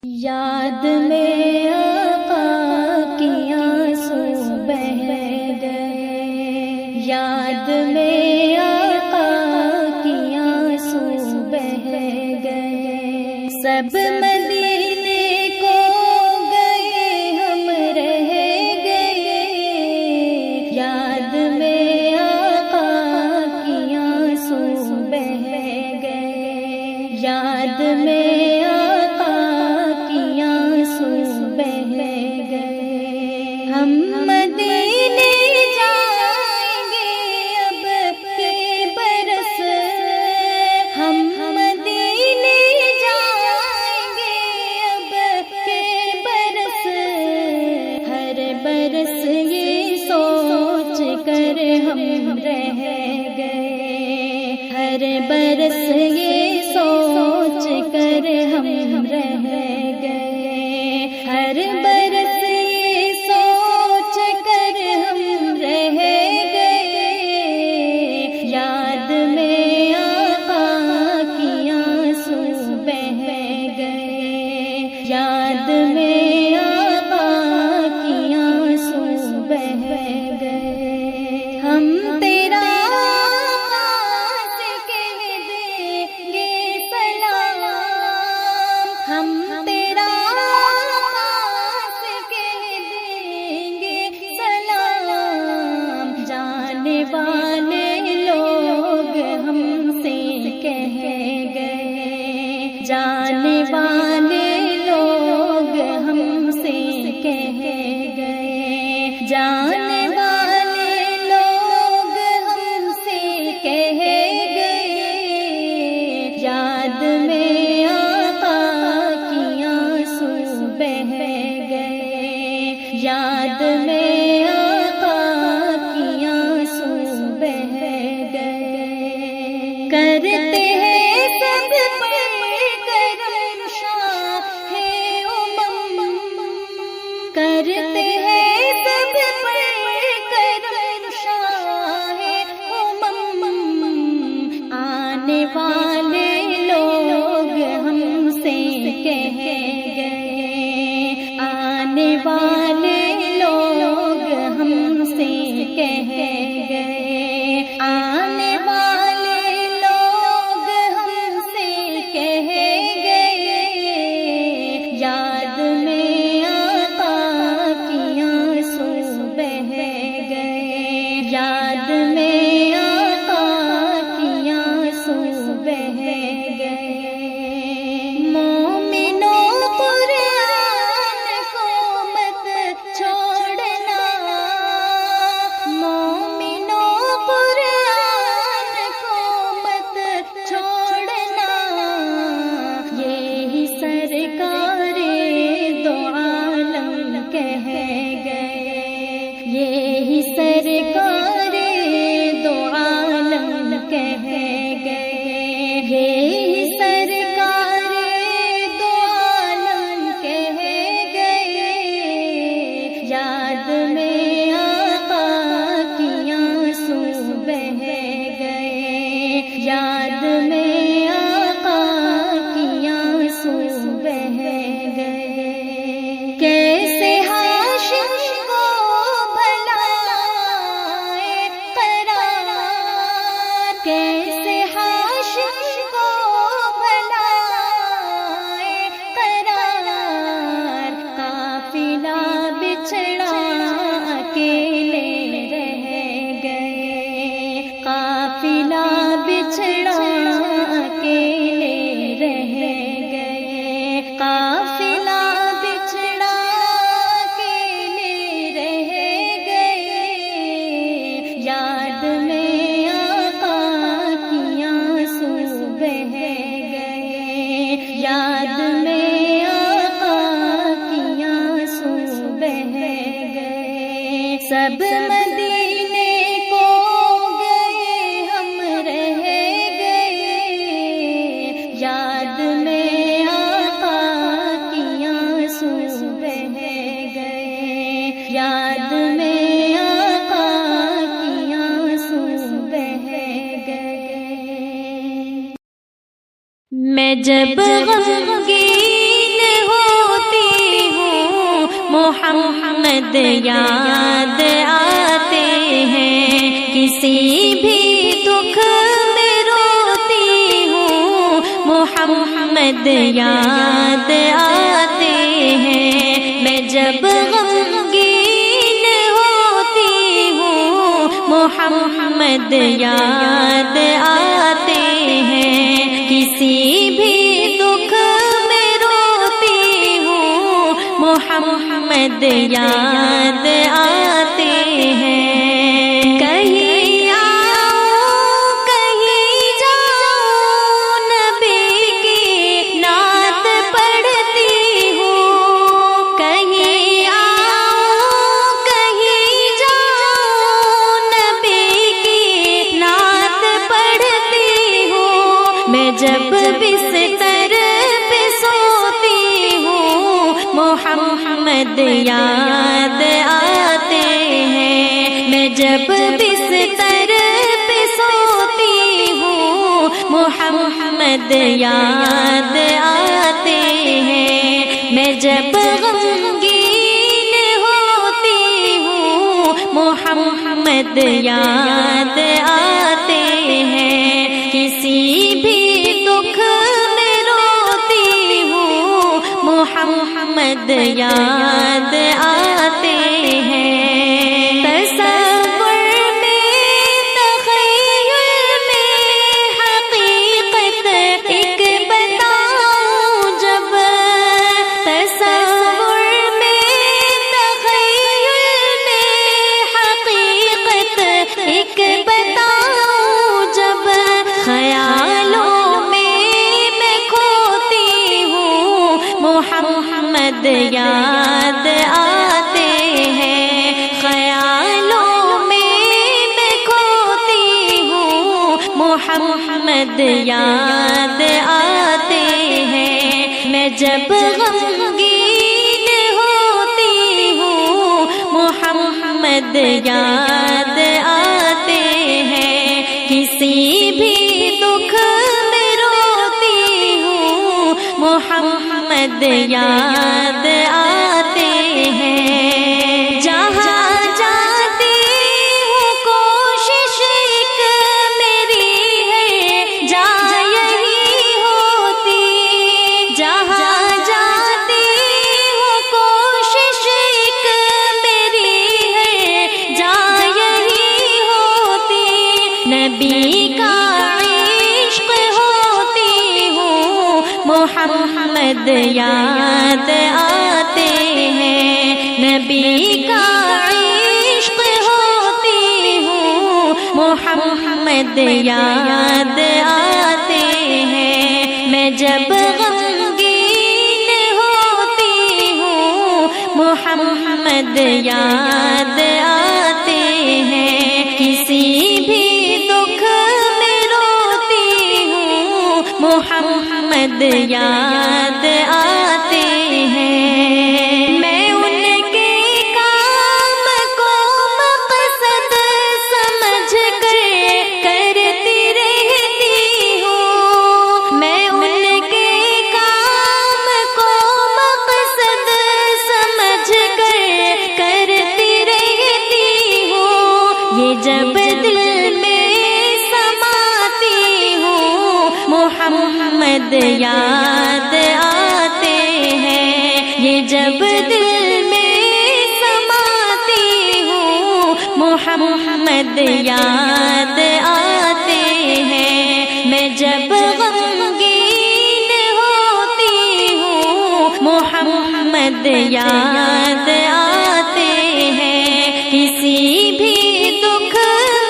یاد میں آقا کی آنسو بہہ گئے، یاد میں آقا کی آنسو بہہ گئے، سب مدینے کو گئے ہم رہ گئے، یاد میں آقا کی آنسو بہہ گئے، یاد میں ہم مدینے جائیں گے اب کے برس، ہم مدینے جائیں گے اب کے برس، ہر برس یہ سوچ کر ہم رہ گئے، ہر برس یہ سوچ کر ہم رہ گئے، ہر برس یاد میں آقا کی آنسو بہہ گئے، ہم تیرا آواز کہہ دیں گے سلام، ہم تیرا آواز کہہ دیں گے سلام، جانے والے لوگ ہم سے کہہ گئے، جانے والے جانے والے لوگ ہم سے کہہ گئے، یاد میں آقا کی آنسو بہہ گئے، یاد میں آقا کی آنسو بہہ گئے، کرتے ہیں سب پر کرم شاہ امم، کرتے ہیں آنے والے لوگ ہم سے کہہ گئے، آنے والے لوگ ہم سے کہہ گئے، آنے والے لوگ ہم سے کہہ گئے، یاد میں آقا کی آنسو بہہ گئے، یاد میں سرکار دو عالم کہہ گئے، یہ سرکار دو عالم کہہ گئے، یاد میں آقا کی آنسو بہہ گئے، یاد میں آقا کی آنسو بہہ گئے، کیسے کیسے حاشم کو بھلائے قرار، قافلہ بچھڑا اکیلے رہ گئے، قافلہ بچھڑا اکیلے رہ گئے، قافلہ بچھڑا اکیلے رہ گئے، یاد میں یاد میں آقا کی آنسو بہہ گئے، سب مدینے کو گئے ہم رہ گئے، یاد میں آقا کی آنسو بہہ گئے، یاد میں آقا کی آنسو بہہ گئے، میں جب غمگین ہوں محمد یاد آتے ہیں، کسی بھی دکھ میں روتی ہوں محمد یاد آتے ہیں، میں جب غمگین ہوتی ہوں محمد یاد آتے ہیں، کسی بھی دکھ میں روتی ہوں محمد یاد آتے ہیں، کہیں آؤں کہیں جاؤں نبی کی نعت پڑھتی ہوں، کہیں آؤں کہیں جاؤں نبی کی نعت پڑھتی ہوں، میں جب بستر پہ سوتی ہوں محمد یاد آتے ہیں، میں جب بستر پہ سوتی ہوں محمد یاد آتے ہیں، میں جب غمگین ہوتی ہوں محمد یاد آتے ہیں، کسی بھی دکھ میں روتی ہوں محمد یاد آتے ہیں، تصور میں تخیل میں حقیقت ایک بتاؤں جب، تصور میں تخیل میں حقیقت ایک بتاؤں جب، خیالوں میں کھوتی ہوں محمد یاد آتے ہیں، خیالوں میں کھوتی ہوں محمد یاد آتے ہیں، میں جب غمگین ہوتی ہوں محمد یاد آتے ہیں، کسی بھی دکھ میں روتی ہوں محمد یاد آتے ہیں، جہاں جاتی ہوں کوشش ایک میری ہے جا یہی ہوتی، جہاں جاتی ہوں کوشش ایک میری ہے جا یہی ہوتی، نبی کا عشق ہوتی ہوں محمد یاد آتے ہیں، نبی کا عشق ہوتی ہوں محمد یاد آتے ہیں، میں جب غمگین ہوتی ہوں محمد یاد آتے ہیں، کسی بھی دکھ میں روتی ہوں محمد یاد آتے ہیں، میں ان کے کام کو مقصد سمجھ کر کرتی رہتی ہوں، میں ان کے کام کو مقصد سمجھ کر کرتی رہتی ہوں، یہ جب دل میں سماتی ہوں محمد یاد آتے ہیں، یہ جب دل میں سماتی ہوں محمد یاد آتے ہیں، میں جب غمگین ہوتی ہوں محمد یاد آتے ہیں، کسی بھی دکھ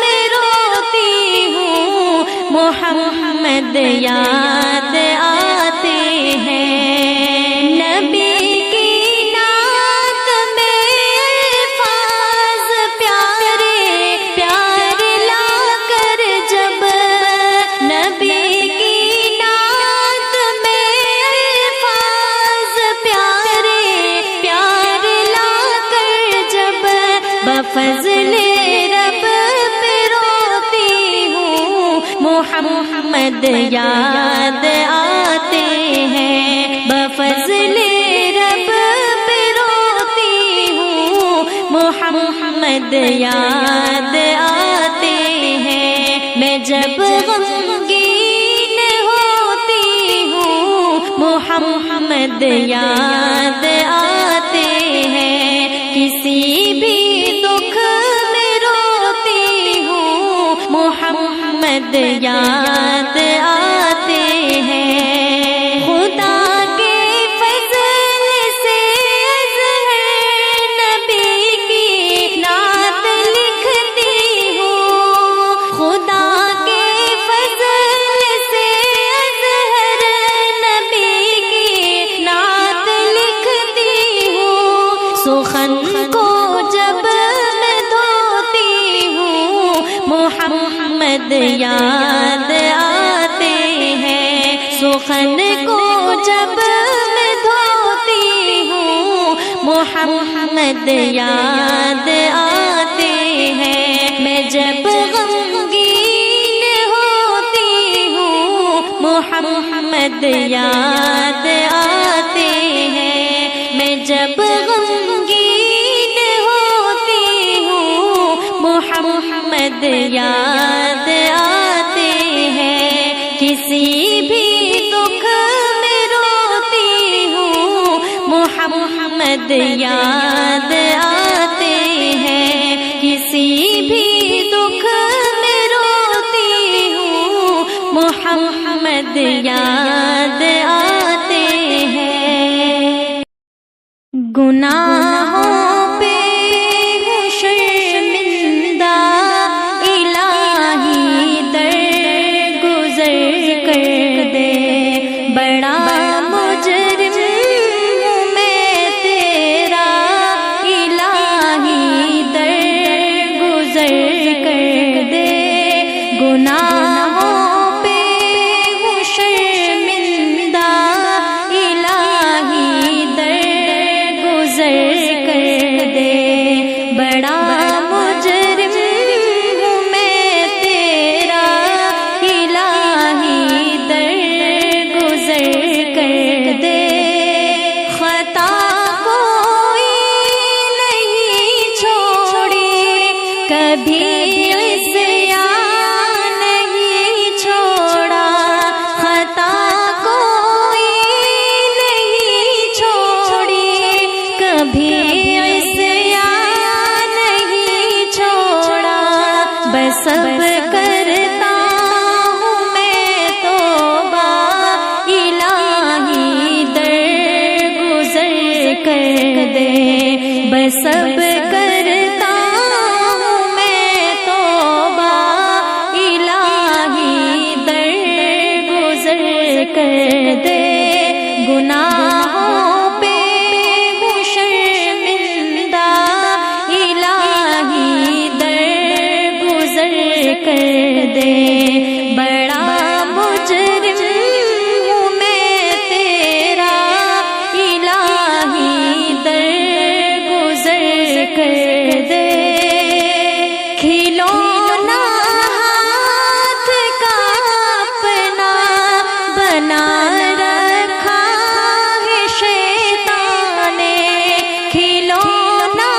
میں روتی ہوں محمد یاد آتے ہیں، نبی کی نعت میں الفاظ پیارے پیارے لا کر جب، نبی کی نعت میں الفاظ پیارے پیارے لا کر جب، بفضل رب پہ روتی ہوں محمد یاد آتے ہیں، بفضل رب پہ روتی ہوں محمد یاد آتے ہیں، میں جب غمگین ہوتی ہوں محمد یاد آتے ہیں، کسی بھی دکھ میں روتی ہوں محمد یاد آتے ہیں، خدا کے فضل سے اظہر نبی کی نعت لکھتی ہوں، خدا کے فضل سے اظہر نبی کی نعت لکھتی ہوں، سخن کو جب میں دھوتی ہوں محمد یاد آتے ہیں، سخن کو جب میں دھوتی ہوں محمد یاد آتے ہیں، میں جب غمگین ہوتی ہوں محمد یاد آتے ہیں، میں جب غمگین ہوتی ہوں محمد یاد آتے ہیں، کسی بھی دکھ میں روتی ہوں محمد یاد آتے ہیں، کسی بھی دکھ میں روتی ہوں محمد یاد آتے ہیں، گناہوں پہ ہوں شرمندہ الہی درگزر کر دے، بڑا مجرم ہوں میں تیرا الہی درگزر کر دے، گناہوں پہ ہوں شرمندہ الہی درگزر کر دے، بڑا مجرم ہوں میں تیرا الہی درگزر کر دے، خطا کوئی نہیں چھوڑی کبھی عصیان نہیں چھوڑا، خطا کوئی نہیں چھوڑی کبھی عصیان نہیں چھوڑا، بس اب کرتا ہوں میں توبہ الہی درگزر کر دے، بس اب کرتا ہوں میں توبہ الہی درگزر کر دے، گناہوں پہ ہوں شرمندہ الہی درگزر کر دے، بڑا مجرم ہوں میں تیرا الہی درگزر کر دے، کھلونا ہاتھ کا اپنا بنا رکھا ہے شیطان نے، کھلونا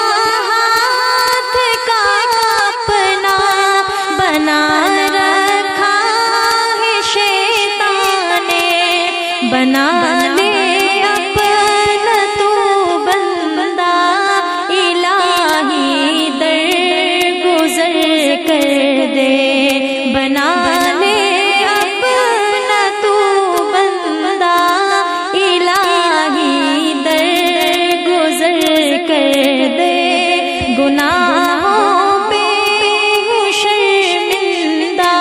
ہاتھ کا اپنا بنا رکھا ہے شیطان نے، بنا لے اپنا تو بندہ الہی درگزر کر دے، بنا لے اپنا تو بندہ الہی درگزر کر دے، گناہوں پہ ہوں شرمندہ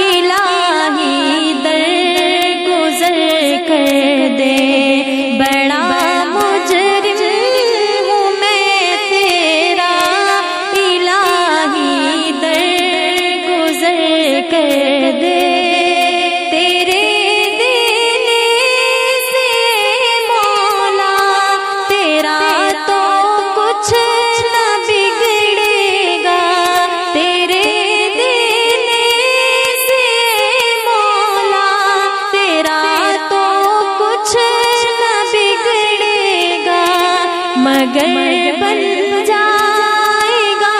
الہی درگزر کر دے، بڑا مجرم ہوں میں تیرا الہی درگزر کر دے، تیرے دینے سے مولا تیرا تو کچھ نہ بگڑے گا، تیرے دینے سے مولا تیرا تو کچھ نہ بگڑے گا، مگر بن جائے گا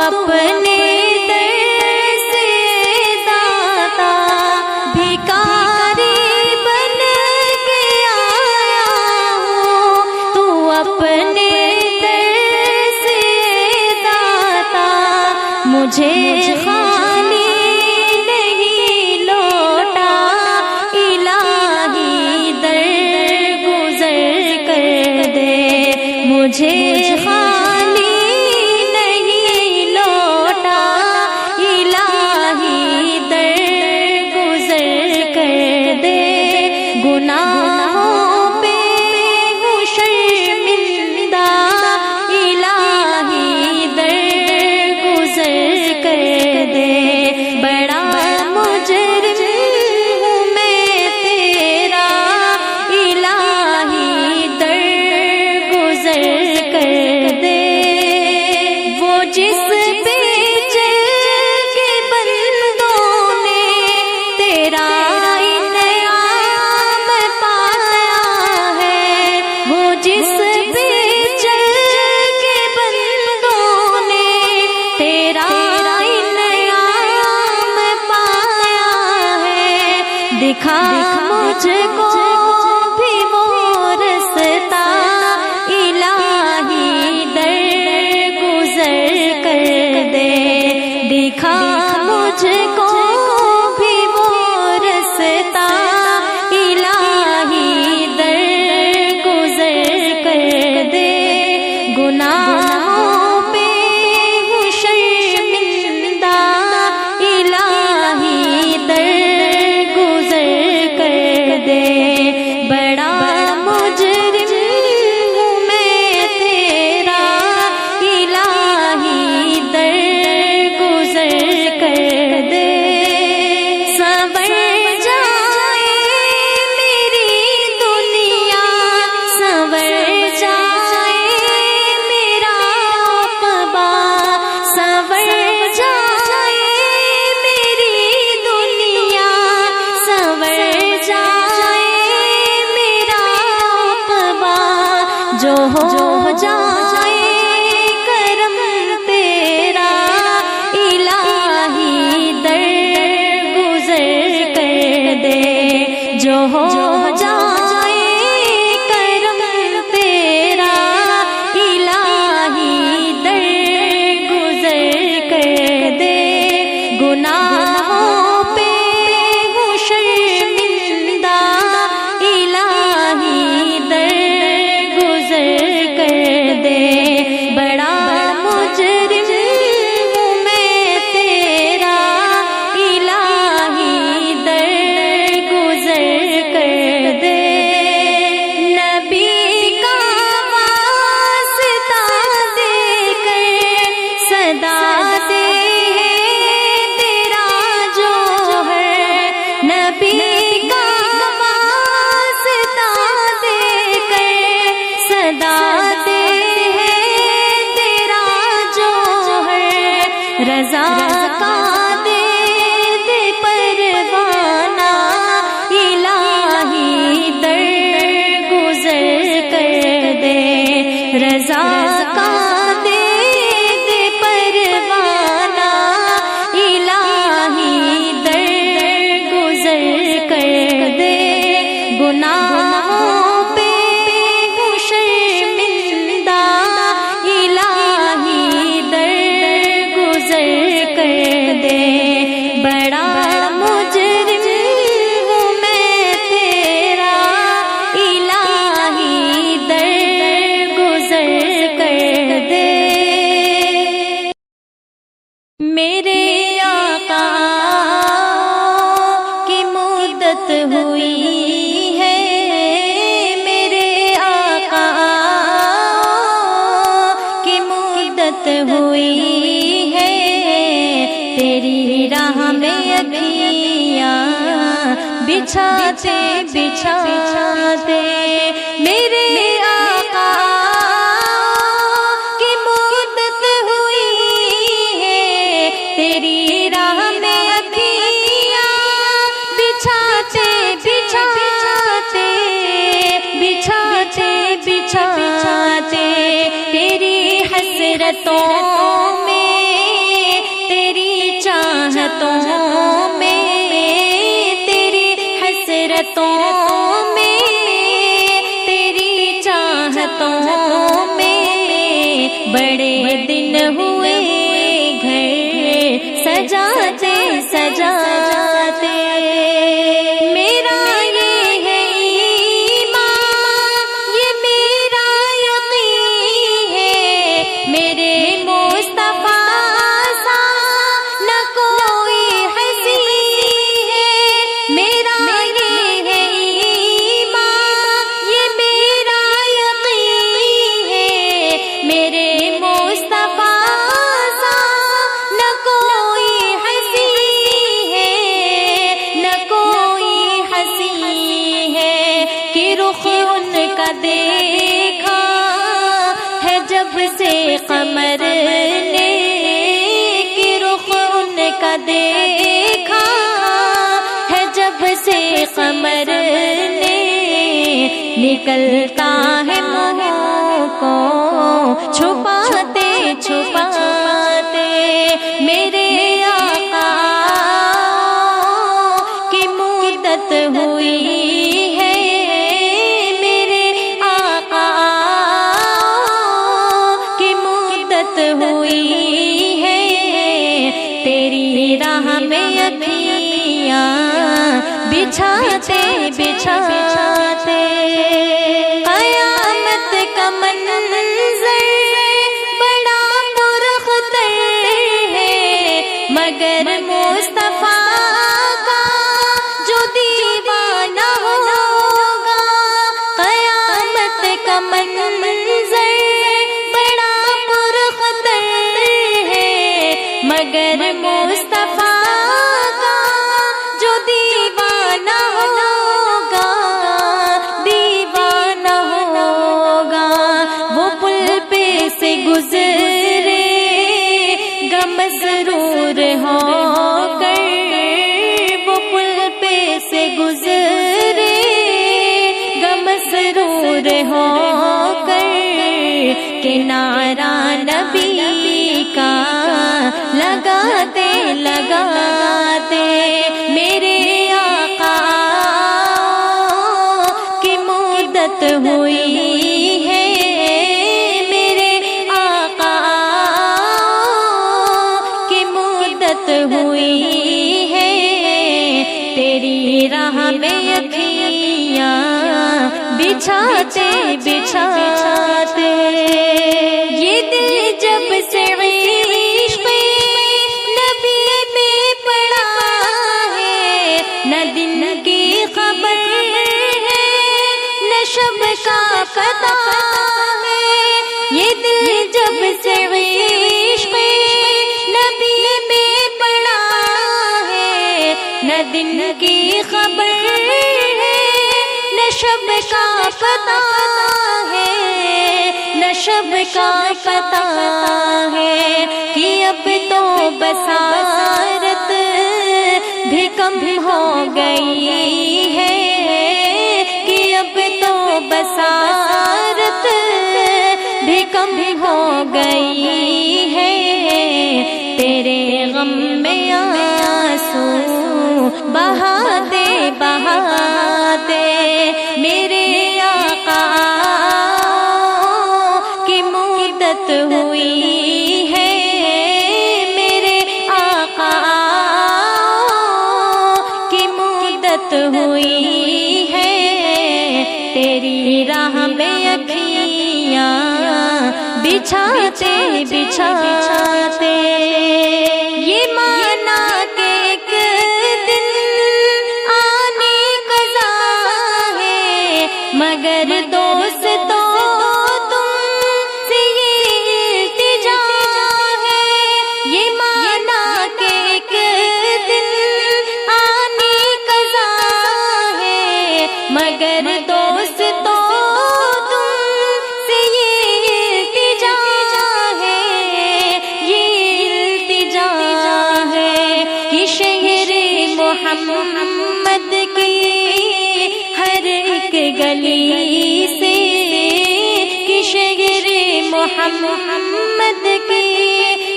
اپنے در سے داتا بھکاری بن کے آیا ہوں، تو اپنے در سے داتا مجھے خالی نہیں لوٹا، الہی در گزر کر دے مجھے خالی نہیں لوٹا، الہی در گزر کر دے، گناہوں پہ ہوں شرمندہ، الہی در گزر کر دے، بڑا مجرم ہوں میں تیرا، الہی در گزر کر دے، وہ جس پہ چل کے بندوں نے تیرا انعام پایا ہے، وہ جس پہ چل کے بندوں نے تیرا انعام پایا ہے، دکھا مجھ کو بھی وہ رستہ، الہی در گزر کر دے، دکھا مجھ کو بھی وہ رستہ، الہی در گزر کر دے، گناہوں پہ ہوں شرمندہ، الہی در گزر کر دے، بڑا مجرم ہوں میں تیرا، الہی در گزر کر دے، سنور جائے میری دنیا، سنور جائے میرا عقبہ، سنور جائے میری دنیا، سنور جائے میرا عقبہ، جو ہو جائے کرم تیرا، الہی در گزر کر دے، جو ہو جائے کرم تیرا، الہی در گزر کر دے، گناہوں پہ ہوں شرمندہ، الہی در گزر کر دے، بڑا مجرم ہوں میں تیرا، الہی در گزر کر دے، نبی کا واسطہ دے کر صدا دے تیرا جو ہے، نبی کا واسطہ دے کر صدا دے تیرا جو ہے، رضا کا دے دے پروانہ، الہی در گزر کر دے، رضا کا دے دے پروانہ، الہی در گزر کر دے، گناہوں پہ ہوں شرمندہ، الہی در گزر کر دے، بڑا مجرم ہوں میں تیرا، الہی در گزر کر دے، میرے آقا کی مدت ہوئی ہے، میرے آقا کی مدت ہوئی ہے، تیری راہ میں اکھیاں بچھاتے بچھاتے، میرے آقا کی مدت ہوئی ہے، تیری راہ میں اکھیاں بچھاتے بچھاتے بچھاتے بچھاتے، تیری حسرتوں میں تیری چاہتوں میں، تیری حسرتوں میں، تیری چاہتوں میں بڑے دن ہوئے گھر سجاتے سجاتے۔ میرا یہ ہے ایمان، یہ میرا یقین ہے، میرے مصطفیٰ سا نہ کوئی ہنسی ہے۔ میرا یہ ہے ایمان، یہ میرا یقین ہے، میرے مصطفیٰ سا نہ کوئی ہنسی ہے، نہ کوئی ہنسی ہے۔ کہ رخ ان کا دیکھا ہے جب سے قمر نے، کہ رخ ان کا دیکھا ہے جب سے قمر نے، نکلتا ہے منہ کو چھپاتے چھپاتے۔ میرے آقا کی مدت ہوئی ہے، میرے آقا کی مدت ہوئی ہے، تیری راہ میں اکھیاں بچھاتے بچھاتے۔ قیامت کا منظر بڑا پرخطر ہے، مگر مصطفیٰ کا جو دیوانہ ہوگا۔ قیامت کا منظر بڑا پرخطر ہے، مگر مصطفیٰ کا جو دیوانہ ہوگا، دیوانہ ہوگا۔ وہ پل پہ سے گزرے گا مسرور ہو کر، وہ پل پہ سے گزرے گا مسرور ہو کر، کنارہ نبی کا لگاتے لگاتے۔ میرے آقا کی مدت ہوئی ہے، میرے آقا کی مدت ہوئی ہے، تیری راہ میں اکھیاں بچھاتے بچھاتے۔ یہ دل جب سے عشق نبی میں پڑا ہے، نہ دن کی خبر ہے نہ شب کا پتہ ہے۔ یہ دل جب سے عشق نبی میں پڑا ہے، نہ دن کی خبر ہے نہ شب کا پتہ ہے، نہ شب کا پتہ ہے۔ کہ اب تو بصارت بھی کم ہو گئی ہے، کہ اب تو بصارت بھی کم ہو گئی ہے، تیرے غم میں آنسو بہاتے بہاتے۔ میرے آقا کی مدت ہوئی ہے، میرے آقا کی مدت ہوئی ہے، تیری راہ میں اکھیاں بچھاتے بچھاتے۔ یہ مانا کہ ایک دن آنے قضا ہے، مگر دوستو تم سے یہ التجا ہے۔ یہ مانا کہ ایک دن آنے قضا ہے، مگر دوستو تم سے یہ التجا ہے، یہ التجا ہے کہ شہر محمد کی ہر ایک گلی سے، کہ شہر محمد کی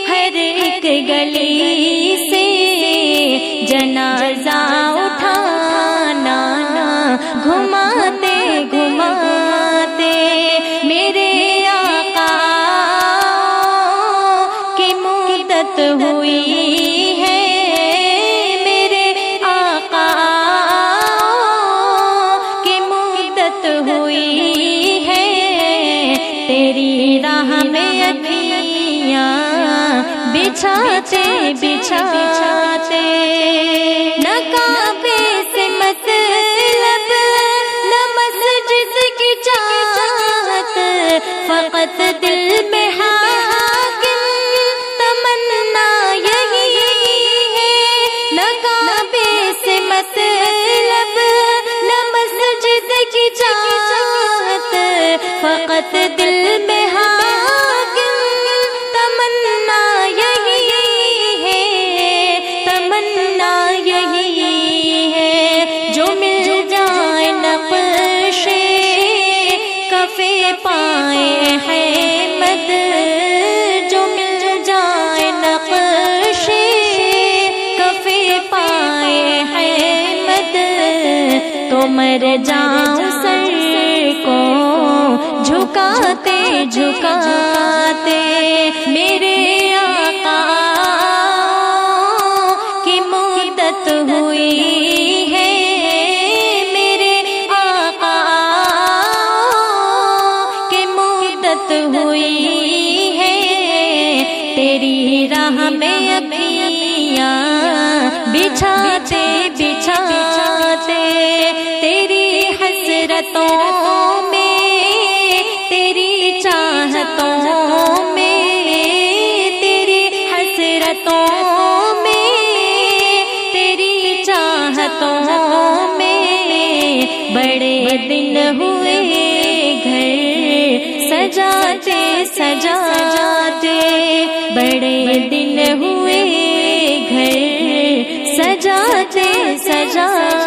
ہر ایک ایک گلی سے جنازہ اٹھانا، گھماتے گھماتے میرے آقا کی مدت ہوئی ہے، میرے آقا کی مدت ہوئی ہے، تیری راہ میں اکھیاں بچھاتے بچھاتے، نہ کعبے سے مطلب نہ مسجد کی چاہت، فقط دل میں حاکم تمنا یہی ہے، نہ کعبے سے مطلب نہ مسجد کی چاہت، فقط دل میں حاکم تمنا یہی ہے، تمنا یہی ہے، جو مل جائے نقش کفے پائے احمد، جو مل جائے نقش کفے پائے احمد، تو مر جاؤں سر کو جھکاتے جھکاتے، میرے آقا کی مدت ہوئی ہے، میرے آقا کی مدت ہوئی ہے، تیری راہ میں اکھیاں بچھاتے بچھاتے، تیری حسرتوں میں تیری چاہتوں میں، تیری حسرتوں میں تیری چاہتوں میں، بڑے دن ہوئے گھر سجاتے سجاتے، بڑے دن ہوئے گھر سجاتے سجاتے۔